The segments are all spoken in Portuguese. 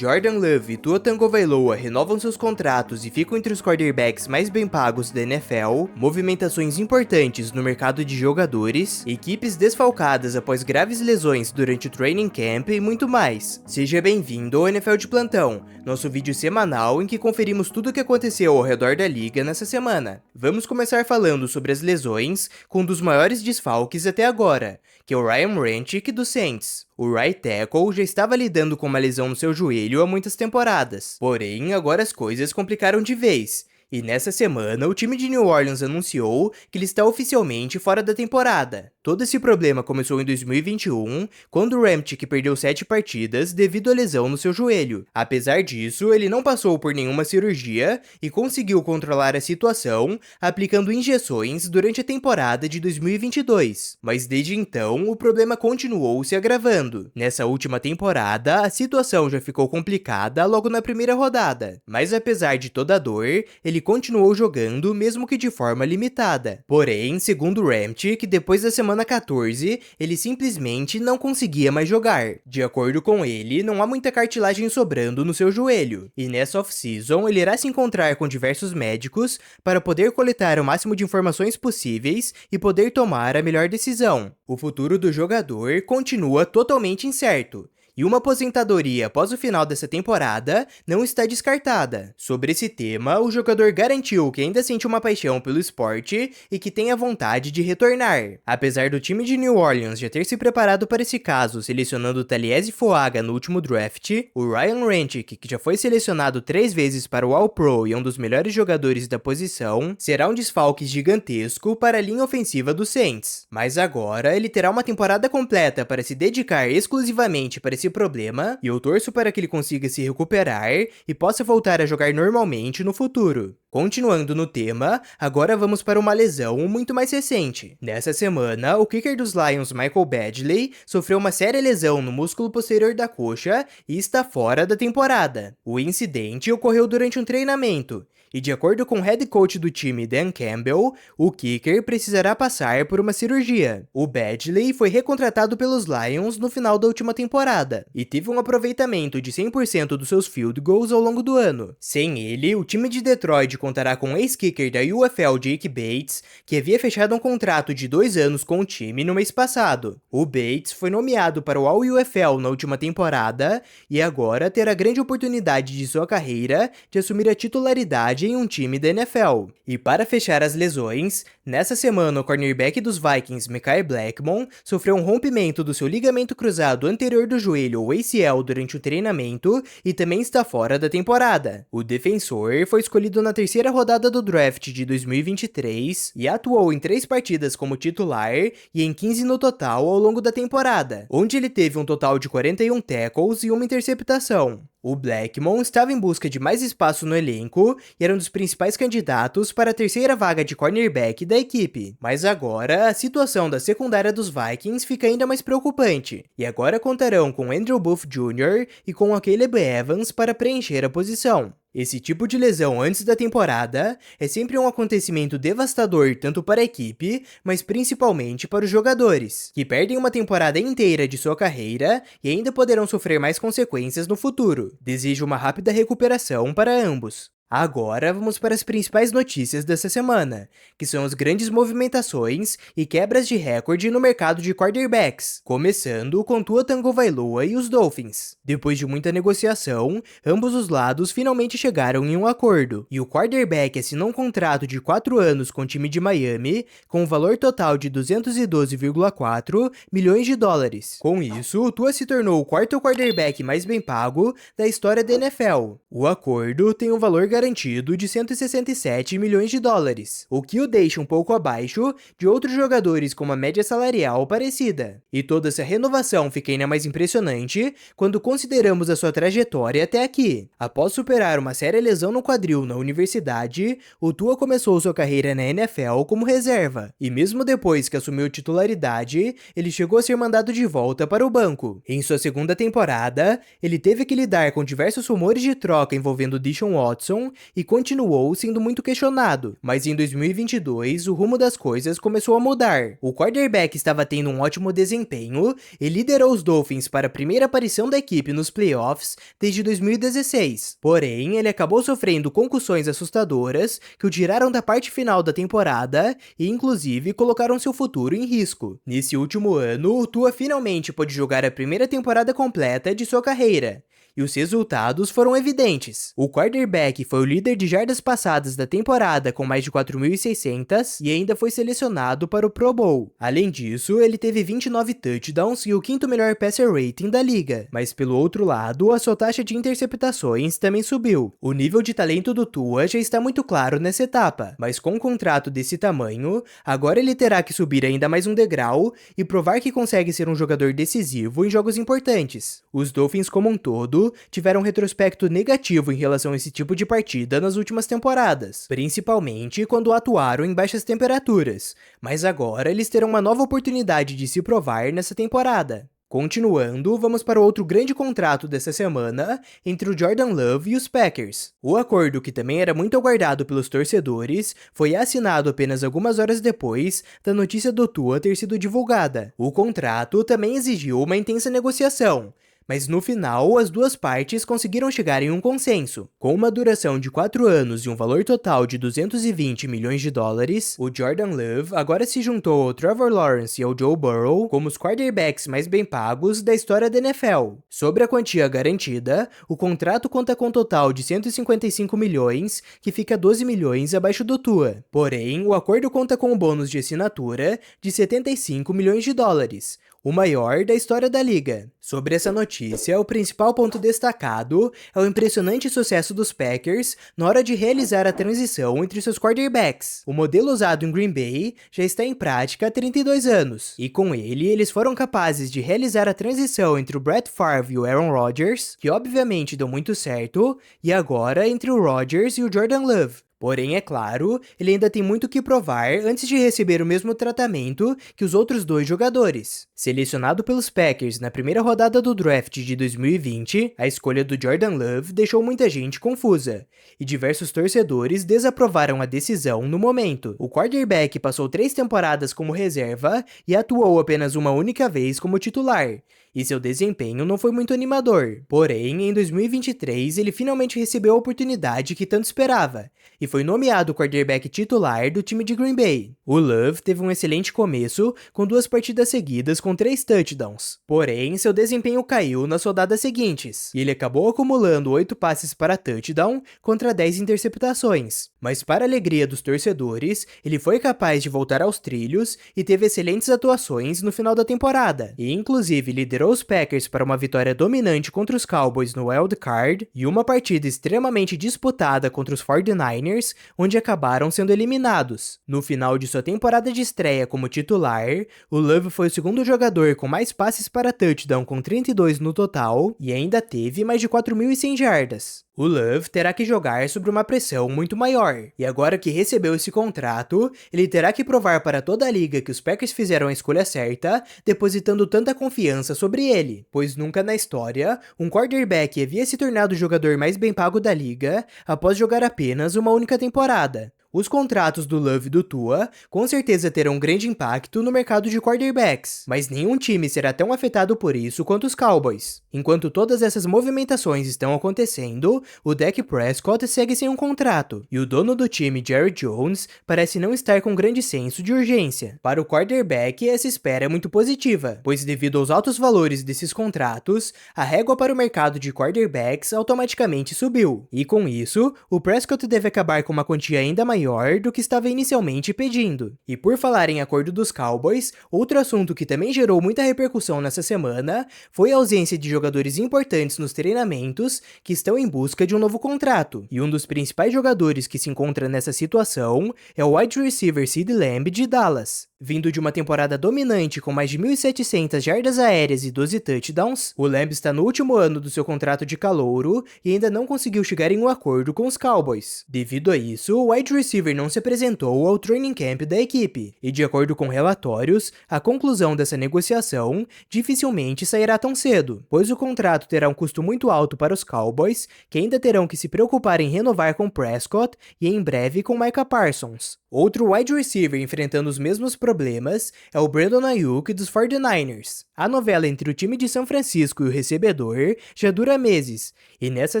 Jordan Love e Tua Tagovailoa renovam seus contratos e ficam entre os quarterbacks mais bem pagos da NFL, movimentações importantes no mercado de jogadores, equipes desfalcadas após graves lesões durante o training camp e muito mais. Seja bem-vindo ao NFL de Plantão, nosso vídeo semanal em que conferimos tudo o que aconteceu ao redor da liga nessa semana. Vamos começar falando sobre as lesões com um dos maiores desfalques até agora, que é o Ryan Ramczyk do Saints. O right tackle já estava lidando com uma lesão no seu joelho há muitas temporadas. Porém, agora as coisas complicaram de vez. E nessa semana, o time de New Orleans anunciou que ele está oficialmente fora da temporada. Todo esse problema começou em 2021, quando o Ramczyk perdeu 7 partidas devido à lesão no seu joelho. Apesar disso, ele não passou por nenhuma cirurgia e conseguiu controlar a situação aplicando injeções durante a temporada de 2022. Mas desde então, o problema continuou se agravando. Nessa última temporada, a situação já ficou complicada logo na primeira rodada. Mas apesar de toda a dor, ele continuou jogando, mesmo que de forma limitada. Porém, segundo Ramczyk, depois da semana 14, ele simplesmente não conseguia mais jogar. De acordo com ele, não há muita cartilagem sobrando no seu joelho, e nessa off-season ele irá se encontrar com diversos médicos para poder coletar o máximo de informações possíveis e poder tomar a melhor decisão. O futuro do jogador continua totalmente incerto, e uma aposentadoria após o final dessa temporada não está descartada. Sobre esse tema, o jogador garantiu que ainda sente uma paixão pelo esporte e que tem a vontade de retornar. Apesar do time de New Orleans já ter se preparado para esse caso, selecionando Taliese Fuaga no último draft, o Ryan Ramczyk, que já foi selecionado 3 vezes para o All-Pro e é um dos melhores jogadores da posição, será um desfalque gigantesco para a linha ofensiva do Saints. Mas agora, ele terá uma temporada completa para se dedicar exclusivamente para esse problema, e eu torço para que ele consiga se recuperar e possa voltar a jogar normalmente no futuro. Continuando no tema, agora vamos para uma lesão muito mais recente. Nessa semana, o kicker dos Lions Michael Badgley sofreu uma séria lesão no músculo posterior da coxa e está fora da temporada. O incidente ocorreu durante um treinamento, e de acordo com o head coach do time Dan Campbell, o kicker precisará passar por uma cirurgia. O Badgley foi recontratado pelos Lions no final da última temporada, e teve um aproveitamento de 100% dos seus field goals ao longo do ano. Sem ele, o time de Detroit contará com o ex-kicker da UFL Jake Bates, que havia fechado um contrato de 2 anos com o time no mês passado. O Bates foi nomeado para o All-UFL na última temporada, e agora terá a grande oportunidade de sua carreira de assumir a titularidade em um time da NFL. E para fechar as lesões, nessa semana o cornerback dos Vikings, Mekhi Blackmon, sofreu um rompimento do seu ligamento cruzado anterior do joelho ou ACL durante o treinamento e também está fora da temporada. O defensor foi escolhido na 3ª rodada do draft de 2023 e atuou em 3 partidas como titular e em 15 no total ao longo da temporada, onde ele teve um total de 41 tackles e uma interceptação. O Blackmon estava em busca de mais espaço no elenco e era um dos principais candidatos para a 3ª vaga de cornerback da equipe. Mas agora, a situação da secundária dos Vikings fica ainda mais preocupante, e agora contarão com Andrew Booth Jr. e com a Caleb Evans para preencher a posição. Esse tipo de lesão antes da temporada é sempre um acontecimento devastador tanto para a equipe, mas principalmente para os jogadores, que perdem uma temporada inteira de sua carreira e ainda poderão sofrer mais consequências no futuro. Desejo uma rápida recuperação para ambos. Agora vamos para as principais notícias dessa semana, que são as grandes movimentações e quebras de recorde no mercado de quarterbacks, começando com Tua Tagovailoa e os Dolphins. Depois de muita negociação, ambos os lados finalmente chegaram em um acordo, e o quarterback assinou um contrato de 4 anos com o time de Miami, com um valor total de 212,4 milhões de dólares. Com isso, o Tua se tornou o 4º quarterback mais bem pago da história da NFL. O acordo tem um valor garantido de 167 milhões de dólares, o que o deixa um pouco abaixo de outros jogadores com uma média salarial parecida. E toda essa renovação fica ainda mais impressionante quando consideramos a sua trajetória até aqui. Após superar uma séria lesão no quadril na universidade, o Tua começou sua carreira na NFL como reserva, e mesmo depois que assumiu titularidade, ele chegou a ser mandado de volta para o banco. Em sua segunda temporada, ele teve que lidar com diversos rumores de troca envolvendo Deshaun Watson Houston e continuou sendo muito questionado, mas em 2022 o rumo das coisas começou a mudar. O quarterback estava tendo um ótimo desempenho e liderou os Dolphins para a primeira aparição da equipe nos playoffs desde 2016. Porém, ele acabou sofrendo concussões assustadoras que o tiraram da parte final da temporada e inclusive colocaram seu futuro em risco. Nesse último ano, o Tua finalmente pôde jogar a primeira temporada completa de sua carreira. E os resultados foram evidentes. O quarterback foi o líder de jardas passadas da temporada com mais de 4.600 e ainda foi selecionado para o Pro Bowl. Além disso, ele teve 29 touchdowns e o quinto melhor passer rating da liga. Mas pelo outro lado, a sua taxa de interceptações também subiu. O nível de talento do Tua já está muito claro nessa etapa, mas com um contrato desse tamanho, agora ele terá que subir ainda mais um degrau e provar que consegue ser um jogador decisivo em jogos importantes. Os Dolphins como um todo tiveram um retrospecto negativo em relação a esse tipo de partida nas últimas temporadas, principalmente quando atuaram em baixas temperaturas, mas agora eles terão uma nova oportunidade de se provar nessa temporada. Continuando, vamos para outro grande contrato dessa semana entre o Jordan Love e os Packers. O acordo, que também era muito aguardado pelos torcedores, foi assinado apenas algumas horas depois da notícia do Tua ter sido divulgada. O contrato também exigiu uma intensa negociação, mas no final, as duas partes conseguiram chegar em um consenso. Com uma duração de 4 anos e um valor total de 220 milhões de dólares, o Jordan Love agora se juntou ao Trevor Lawrence e ao Joe Burrow como os quarterbacks mais bem pagos da história da NFL. Sobre a quantia garantida, o contrato conta com um total de 155 milhões, que fica 12 milhões abaixo do Tua. Porém, o acordo conta com um bônus de assinatura de 75 milhões de dólares, o maior da história da liga. Sobre essa notícia, o principal ponto destacado é o impressionante sucesso dos Packers na hora de realizar a transição entre seus quarterbacks. O modelo usado em Green Bay já está em prática há 32 anos, e com ele, eles foram capazes de realizar a transição entre o Brett Favre e o Aaron Rodgers, que obviamente deu muito certo, e agora entre o Rodgers e o Jordan Love. Porém, é claro, ele ainda tem muito que provar antes de receber o mesmo tratamento que os outros dois jogadores. Selecionado pelos Packers na primeira rodada do draft de 2020, a escolha do Jordan Love deixou muita gente confusa, e diversos torcedores desaprovaram a decisão no momento. O quarterback passou 3 temporadas como reserva e atuou apenas uma única vez como titular, e seu desempenho não foi muito animador. Porém, em 2023, ele finalmente recebeu a oportunidade que tanto esperava, e foi nomeado quarterback titular do time de Green Bay. O Love teve um excelente começo, com 2 partidas seguidas com 3 touchdowns. Porém, seu desempenho caiu nas rodadas seguintes, e ele acabou acumulando 8 passes para touchdown contra 10 interceptações. Mas para a alegria dos torcedores, ele foi capaz de voltar aos trilhos e teve excelentes atuações no final da temporada, e inclusive liderou os Packers para uma vitória dominante contra os Cowboys no Wild Card e uma partida extremamente disputada contra os 49ers, onde acabaram sendo eliminados. No final de sua temporada de estreia como titular, o Love foi o segundo jogador com mais passes para touchdown, com 32 no total, e ainda teve mais de 4.100 jardas. O Love terá que jogar sob uma pressão muito maior, e agora que recebeu esse contrato, ele terá que provar para toda a liga que os Packers fizeram a escolha certa, depositando tanta confiança sobre ele, pois nunca na história, um quarterback havia se tornado o jogador mais bem pago da liga após jogar apenas uma única temporada. Os contratos do Love e do Tua com certeza terão um grande impacto no mercado de quarterbacks, mas nenhum time será tão afetado por isso quanto os Cowboys. Enquanto todas essas movimentações estão acontecendo, o Dak Prescott segue sem um contrato, e o dono do time, Jerry Jones, parece não estar com grande senso de urgência. Para o quarterback, essa espera é muito positiva, pois devido aos altos valores desses contratos, a régua para o mercado de quarterbacks automaticamente subiu, e com isso, o Prescott deve acabar com uma quantia ainda maior do que estava inicialmente pedindo. E por falar em acordo dos Cowboys, outro assunto que também gerou muita repercussão nessa semana foi a ausência de jogadores importantes nos treinamentos que estão em busca de um novo contrato. E um dos principais jogadores que se encontra nessa situação é o wide receiver CeeDee Lamb de Dallas. Vindo de uma temporada dominante com mais de 1.700 jardas aéreas e 12 touchdowns, o Lamb está no último ano do seu contrato de calouro e ainda não conseguiu chegar em um acordo com os Cowboys. Devido a isso, o wide receiver não se apresentou ao training camp da equipe, e de acordo com relatórios, a conclusão dessa negociação dificilmente sairá tão cedo, pois o contrato terá um custo muito alto para os Cowboys, que ainda terão que se preocupar em renovar com Prescott e em breve com Micah Parsons. Outro wide receiver enfrentando os mesmos problemas é o Brandon Ayuk dos 49ers. A novela entre o time de São Francisco e o recebedor já dura meses, e nessa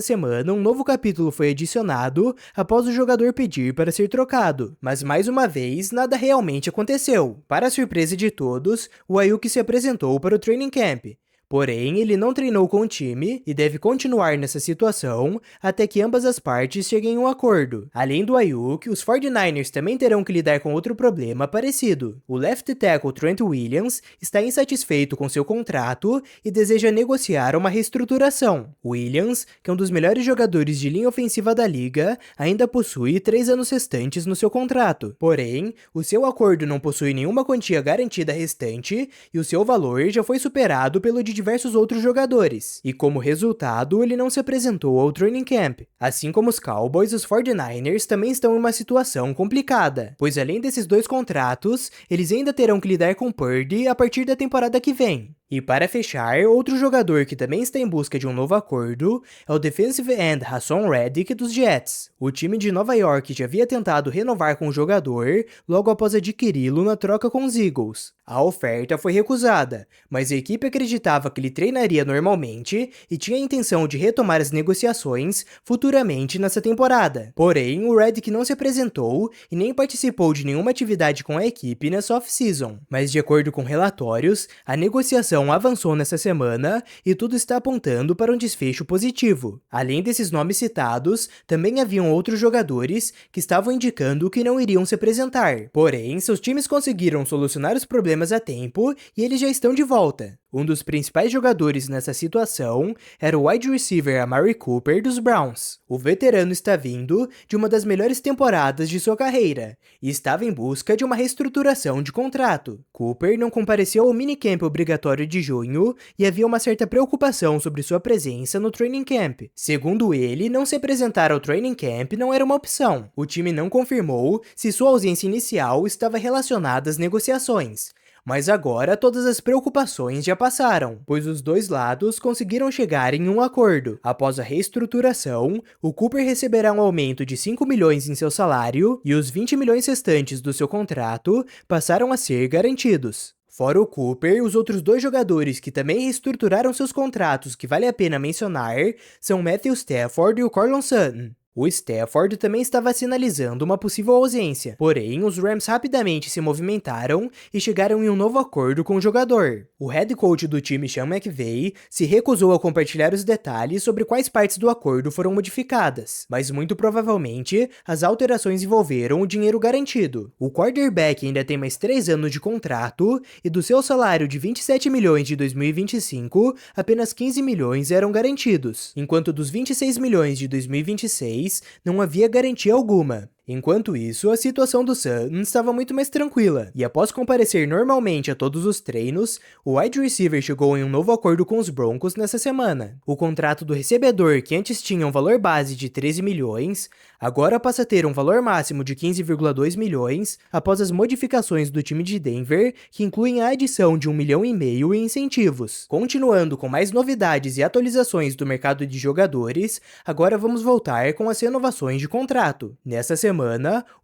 semana um novo capítulo foi adicionado após o jogador pedir para ser trocado. Mas mais uma vez, nada realmente aconteceu. Para a surpresa de todos, o Ayuk se apresentou para o training camp. Porém, ele não treinou com o time e deve continuar nessa situação até que ambas as partes cheguem a um acordo. Além do Ayuk, os 49ers também terão que lidar com outro problema parecido. O left tackle Trent Williams está insatisfeito com seu contrato e deseja negociar uma reestruturação. Williams, que é um dos melhores jogadores de linha ofensiva da liga, ainda possui 3 anos restantes no seu contrato. Porém, o seu acordo não possui nenhuma quantia garantida restante e o seu valor já foi superado pelo de diversos outros jogadores, e como resultado, ele não se apresentou ao training camp. Assim como os Cowboys, os 49ers também estão em uma situação complicada, pois além desses 2 contratos, eles ainda terão que lidar com Purdy a partir da temporada que vem. E para fechar, outro jogador que também está em busca de um novo acordo é o defensive end Haason Reddick dos Jets. O time de Nova York já havia tentado renovar com o jogador logo após adquiri-lo na troca com os Eagles. A oferta foi recusada, mas a equipe acreditava que ele treinaria normalmente e tinha a intenção de retomar as negociações futuramente nessa temporada. Porém, o Reddick não se apresentou e nem participou de nenhuma atividade com a equipe nessa off-season. Mas de acordo com relatórios, a negociação avançou nessa semana e tudo está apontando para um desfecho positivo. Além desses nomes citados, também haviam outros jogadores que estavam indicando que não iriam se apresentar. Porém, seus times conseguiram solucionar os problemas a tempo e eles já estão de volta. Um dos principais jogadores nessa situação era o wide receiver Amari Cooper dos Browns. O veterano está vindo de uma das melhores temporadas de sua carreira e estava em busca de uma reestruturação de contrato. Cooper não compareceu ao minicamp obrigatório de junho e havia uma certa preocupação sobre sua presença no training camp. Segundo ele, não se apresentar ao training camp não era uma opção. O time não confirmou se sua ausência inicial estava relacionada às negociações. Mas agora todas as preocupações já passaram, pois os dois lados conseguiram chegar em um acordo. Após a reestruturação, o Cooper receberá um aumento de 5 milhões em seu salário e os 20 milhões restantes do seu contrato passaram a ser garantidos. Fora o Cooper, os outros 2 jogadores que também reestruturaram seus contratos que vale a pena mencionar são Matthew Stafford e o Courtland Sutton. O Stafford também estava sinalizando uma possível ausência, porém os Rams rapidamente se movimentaram e chegaram em um novo acordo com o jogador. O head coach do time, Sean McVay, se recusou a compartilhar os detalhes sobre quais partes do acordo foram modificadas, mas muito provavelmente as alterações envolveram o dinheiro garantido. O quarterback ainda tem mais 3 anos de contrato e do seu salário de 27 milhões de 2025, apenas 15 milhões eram garantidos, enquanto dos 26 milhões de 2026, não havia garantia alguma. Enquanto isso, a situação do Sutton estava muito mais tranquila, e após comparecer normalmente a todos os treinos, o wide receiver chegou em um novo acordo com os Broncos nessa semana. O contrato do recebedor, que antes tinha um valor base de 13 milhões, agora passa a ter um valor máximo de 15,2 milhões após as modificações do time de Denver, que incluem a adição de 1,5 milhão em incentivos. Continuando com mais novidades e atualizações do mercado de jogadores, agora vamos voltar com as renovações de contrato. Nessa semana,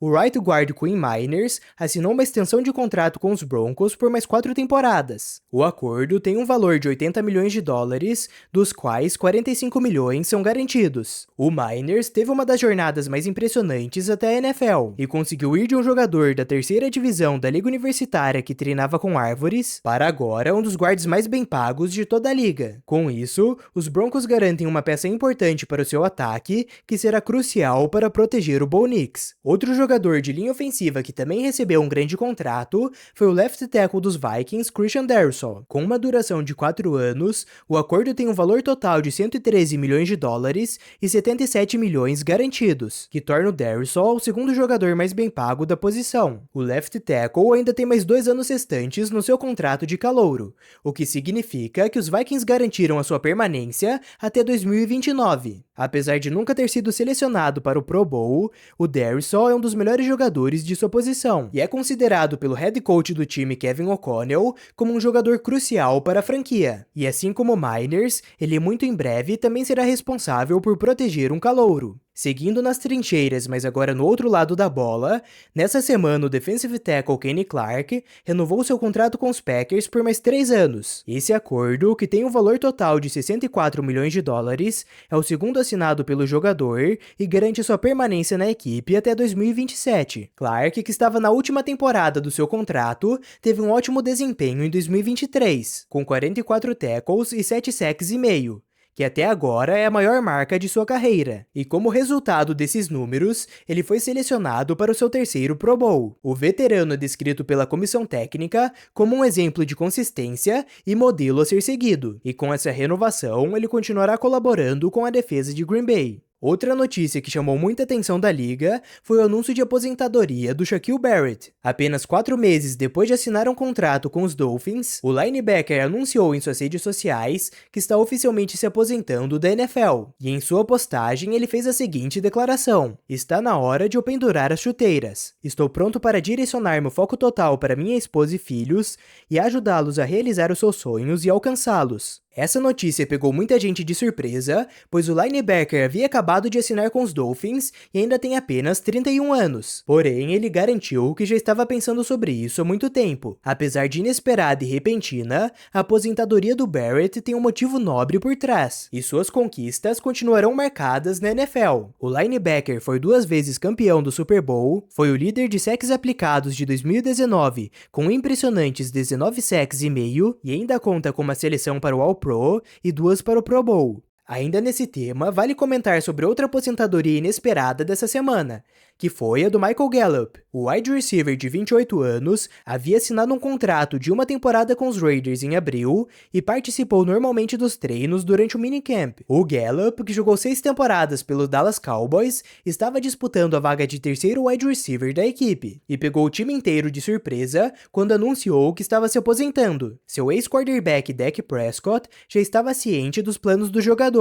o right guard Quinn Meinerz assinou uma extensão de contrato com os Broncos por mais 4 temporadas. O acordo tem um valor de 80 milhões de dólares, dos quais 45 milhões são garantidos. O Meinerz teve uma das jornadas mais impressionantes até a NFL e conseguiu ir de um jogador da 3ª divisão da liga universitária que treinava com árvores para agora um dos guards mais bem pagos de toda a liga. Com isso, os Broncos garantem uma peça importante para o seu ataque que será crucial para proteger o Bo Nix. Bucks. Outro jogador de linha ofensiva que também recebeu um grande contrato foi o left tackle dos Vikings, Christian Darrisaw. Com uma duração de 4 anos, o acordo tem um valor total de 113 milhões de dólares e 77 milhões garantidos, que torna o Darrisaw o segundo jogador mais bem pago da posição. O left tackle ainda tem mais 2 anos restantes no seu contrato de calouro, o que significa que os Vikings garantiram a sua permanência até 2029. Apesar de nunca ter sido selecionado para o Pro Bowl, o Darrisaw é um dos melhores jogadores de sua posição e é considerado pelo head coach do time, Kevin O'Connell, como um jogador crucial para a franquia. E assim como Miners, ele muito em breve também será responsável por proteger um calouro. Seguindo nas trincheiras, mas agora no outro lado da bola, nessa semana o defensive tackle Kenny Clark renovou seu contrato com os Packers por mais 3 anos. Esse acordo, que tem um valor total de 64 milhões de dólares, é o segundo assinado pelo jogador e garante sua permanência na equipe até 2027. Clark, que estava na última temporada do seu contrato, teve um ótimo desempenho em 2023, com 44 tackles e 7 sacks e meio, que até agora é a maior marca de sua carreira. E como resultado desses números, ele foi selecionado para o seu terceiro Pro Bowl. O veterano é descrito pela comissão técnica como um exemplo de consistência e modelo a ser seguido, e com essa renovação ele continuará colaborando com a defesa de Green Bay. Outra notícia que chamou muita atenção da liga foi o anúncio de aposentadoria do Shaquille Barrett. Apenas 4 meses depois de assinar um contrato com os Dolphins, o linebacker anunciou em suas redes sociais que está oficialmente se aposentando da NFL. E em sua postagem ele fez a seguinte declaração: "Está na hora de eu pendurar as chuteiras. Estou pronto para direcionar meu foco total para minha esposa e filhos e ajudá-los a realizar os seus sonhos e alcançá-los." Essa notícia pegou muita gente de surpresa, pois o linebacker havia acabado de assinar com os Dolphins e ainda tem apenas 31 anos. Porém, ele garantiu que já estava pensando sobre isso há muito tempo. Apesar de inesperada e repentina, a aposentadoria do Barrett tem um motivo nobre por trás, e suas conquistas continuarão marcadas na NFL. O linebacker foi 2 vezes campeão do Super Bowl, foi o líder de sacks aplicados de 2019, com impressionantes 19 sacks e meio, e ainda conta com uma seleção para o All Pro e 2 para o Pro Bowl. Ainda nesse tema, vale comentar sobre outra aposentadoria inesperada dessa semana, que foi a do Michael Gallup. O wide receiver de 28 anos havia assinado um contrato de 1 temporada com os Raiders em abril e participou normalmente dos treinos durante o minicamp. O Gallup, que jogou 6 temporadas pelos Dallas Cowboys, estava disputando a vaga de terceiro wide receiver da equipe e pegou o time inteiro de surpresa quando anunciou que estava se aposentando. Seu ex-quarterback Dak Prescott já estava ciente dos planos do jogador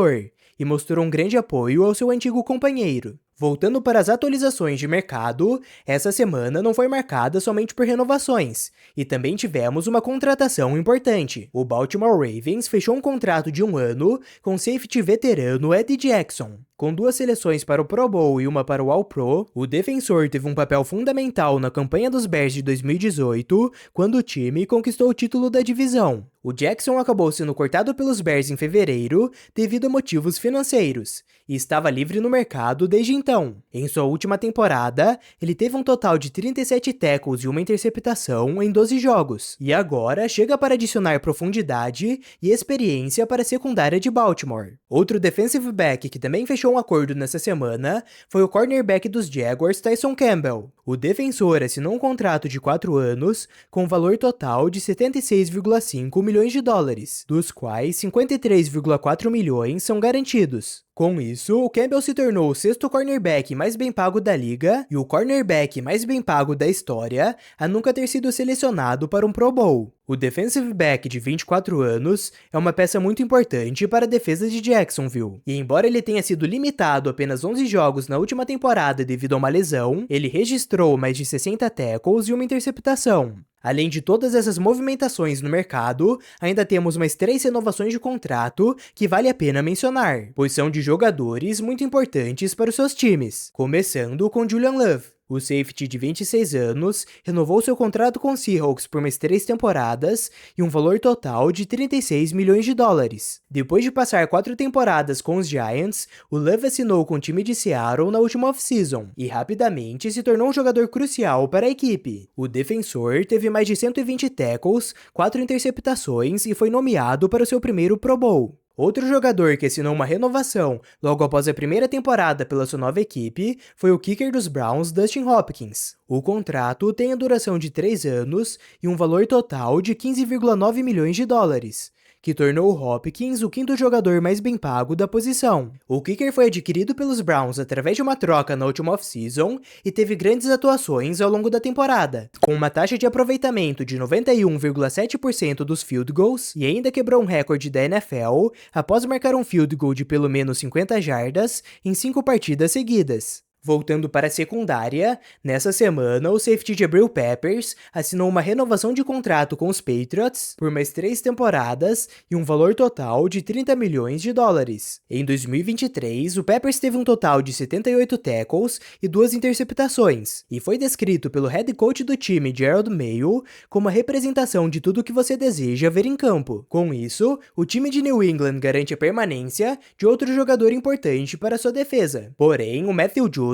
e mostrou um grande apoio ao seu antigo companheiro. Voltando para as atualizações de mercado, essa semana não foi marcada somente por renovações, e também tivemos uma contratação importante. O Baltimore Ravens fechou um contrato de 1 ano com o safety veterano Eddie Jackson. Com 2 seleções para o Pro Bowl e 1 para o All-Pro, o defensor teve um papel fundamental na campanha dos Bears de 2018, quando o time conquistou o título da divisão. O Jackson acabou sendo cortado pelos Bears em fevereiro devido a motivos financeiros, e estava livre no mercado desde então. Em sua última temporada, ele teve um total de 37 tackles e 1 interceptação em 12 jogos, e agora chega para adicionar profundidade e experiência para a secundária de Baltimore. Outro defensive back que também fechou um acordo nessa semana foi o cornerback dos Jaguars, Tyson Campbell. O defensor assinou um contrato de 4 anos com valor total de 76,5 milhões de dólares, dos quais 53,4 milhões são garantidos. Com isso, o Campbell se tornou o 6º cornerback mais bem pago da liga e o cornerback mais bem pago da história a nunca ter sido selecionado para um Pro Bowl. O defensive back de 24 anos é uma peça muito importante para a defesa de Jacksonville, e embora ele tenha sido limitado a apenas 11 jogos na última temporada devido a uma lesão, ele registrou mais de 60 tackles e 1 interceptação. Além de todas essas movimentações no mercado, ainda temos mais 3 renovações de contrato que vale a pena mencionar, pois são de jogadores muito importantes para os seus times, começando com Julian Love. O safety de 26 anos renovou seu contrato com os Seahawks por mais 3 temporadas e um valor total de 36 milhões de dólares. Depois de passar 4 temporadas com os Giants, o Love assinou com o time de Seattle na última off-season e rapidamente se tornou um jogador crucial para a equipe. O defensor teve mais de 120 tackles, 4 interceptações e foi nomeado para o seu primeiro Pro Bowl. Outro jogador que assinou uma renovação logo após a primeira temporada pela sua nova equipe foi o kicker dos Browns, Dustin Hopkins. O contrato tem a duração de 3 anos e um valor total de 15,9 milhões de dólares, que tornou Hopkins o quinto jogador mais bem pago da posição. O kicker foi adquirido pelos Browns através de uma troca na última off-season e teve grandes atuações ao longo da temporada, com uma taxa de aproveitamento de 91,7% dos field goals e ainda quebrou um recorde da NFL após marcar um field goal de pelo menos 50 jardas em 5 partidas seguidas. Voltando para a secundária, nessa semana o safety Jabril Peppers assinou uma renovação de contrato com os Patriots por mais 3 temporadas e um valor total de 30 milhões de dólares. Em 2023, o Peppers teve um total de 78 tackles e 2 interceptações, e foi descrito pelo head coach do time, Gerald Mayo, como a representação de tudo o que você deseja ver em campo. Com isso, o time de New England garante a permanência de outro jogador importante para sua defesa. Porém, o Matthew Judon,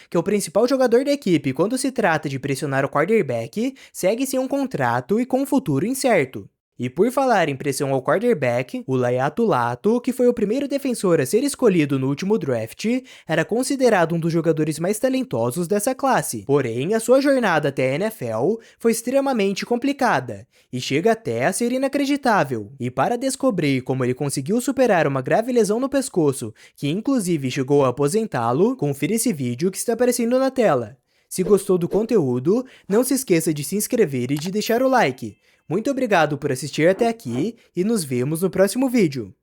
que é o principal jogador da equipe quando se trata de pressionar o quarterback, segue sem um contrato e com um futuro incerto. E por falar em pressão ao quarterback, o Laiatu Latu, que foi o primeiro defensor a ser escolhido no último draft, era considerado um dos jogadores mais talentosos dessa classe. Porém, a sua jornada até a NFL foi extremamente complicada, e chega até a ser inacreditável. E para descobrir como ele conseguiu superar uma grave lesão no pescoço, que inclusive chegou a aposentá-lo, confira esse vídeo que está aparecendo na tela. Se gostou do conteúdo, não se esqueça de se inscrever e de deixar o like. Muito obrigado por assistir até aqui e nos vemos no próximo vídeo.